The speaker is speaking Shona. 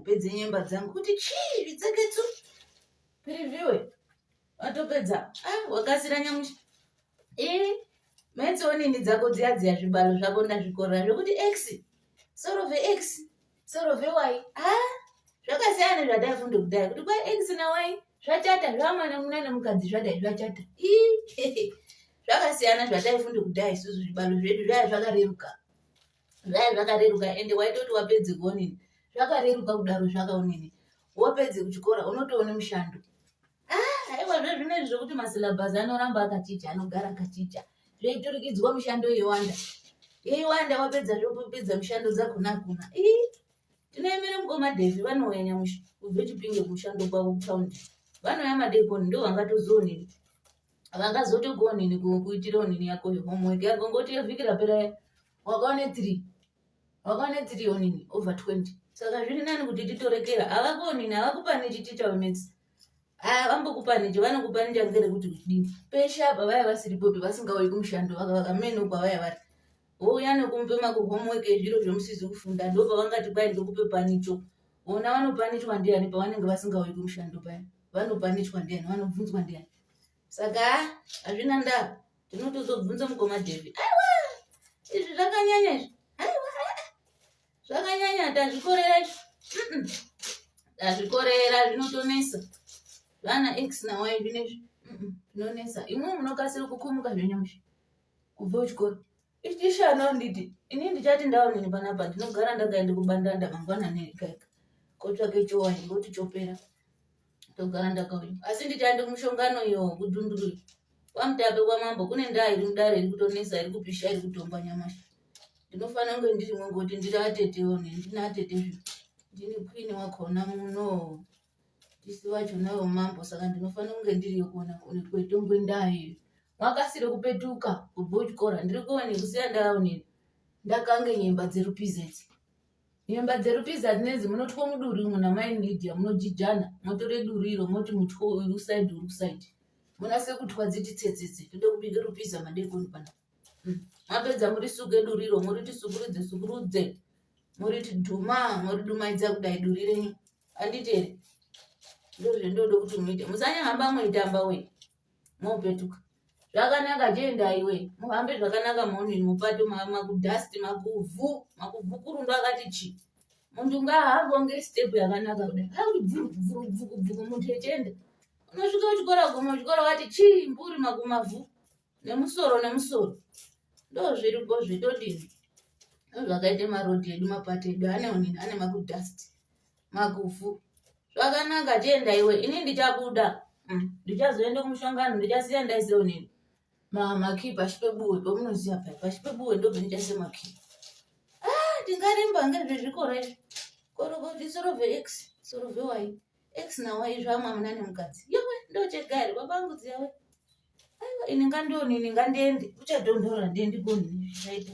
kupedza nyemba dzangu kuti chii zvitseketsu preview watopedza wakasira nyamushi metsoonini dzako dziya zvibalo zvako ndazvikora zvokuti x solve x solve y zvakasiyana zvataifunda kudhaya kuti kwa x na y zvachata zvamwana munane mukadzi zvadai zvachata zvakasiyana zvataifunda kudhaya isusu zvibalo zvedu zvaya zvakareruka ende waitoti wapedze kuonini zvakareruka kudaro zvakaonini wapedze kuchikora unotoone mushando haiwa zvezvinezvi zvokuti masilabhazi anoramba akachicha anogara akachicha zveiturikidzwa mishando yeiwanda wapedza zvopedza mishando dzakona akuna tinoemere mukoma Devi vanouya nyamushi kubve Chipinge kumushando kwavo kutaundi vanouya madekoni ndo vangatozoonini vangazotokuonini kuitira onini yakoyo homework yako ngoti yevhiki rapera wakaone 3 onini over 20 saka zviri nani kuti titorekera havakuonini havakupani chiticha wemetse vambokupani vanokupani changere kuti kudini peshe apa vaya vasiripopi vasingauyi kumushando vakamenopa vaya vari vouya nekumupe makuhomework ezviro zvemusizi kufunda ndopavangati kwai ndokupe panicho vona vanopanichwa ndiani pavanenge vasingauyi kumushando paya vanopanichwa ndiani vanobvunzwa ndiani saka hazvina ndaa tinotozobvunza mukoma Devi izvi zvakanyanya izvi zvakanyanya tazvikorera izvi tazvikorera zvinotonesa vana x na y zvinezvi zvinonesa imwe munokasira kukumuka zvenyamushi kubva kuchikora ichishana nditi ini ndichati ndaonini panapa ndinogara ndakaenda kubandanda mangwanani ekaeka kotsvake chowaini ngoti chopera togara ndakauya asi ndichaende kumushongano iyo kudhunduru kwamutape kwamambo kune ndaa iri mudare iri kutonesa iri kupisha iri kutomba nyamashi ndinofanira kunge ndirimwe ngoti ndiri atetewo ndina atete ndini kwini wakona muno tisi wachonayo mambo saka ndinofanira kunge ndiriyo kuona kwetombo ndaa iyo wakasire kupetuka kubva kuchikora ndiri kuoni kusiya ndaonini ndakange nyemba dzerupizedzi nyemba dzerupizedzi dzinedzi munotwa muduri muna mai Lydia munojijana motore duriro moti mutwo uyu usaidi uri kusaidi munase kutwa dziti tsetsetse tode kubika rupiza madekoni pana mapedza muri suge duriro muri tisukurudze muri tidhuma muri dumaidza kudai durirenyu anditere ndozve ndode kuti muite musanyahamba muitamba we mopetuka zvakanaka jenda iwe muhambe zvakanaka muonini mupato makudhasti makuvhu kurundo akati chi muntu ngahambe ngestep yakanaka kudai vhuku muntu echenda unosvika kuchikora guma kuchikora wati chi mburi makumavhu nemusoro ndozviripo zvetodini zvakaite marodhi edu mapato edu aneonini ane makudhasti makuvhu zvakanaka jenda iwe ini ndichabuda ndichazoenda kumushongano ndichasiya ndaise onini makii pashi pebuwe pamunoziya paya pashi pebuwe ndo ndichaise makii tingarimba ngezvezvikora izvi korokoti solve x solve y x na y zvamwamuna nemukadzi yewe ndochegari babangu dziyawe aiwa ini ngandionini ngandiende uchadhondora ndiende konini zvichaita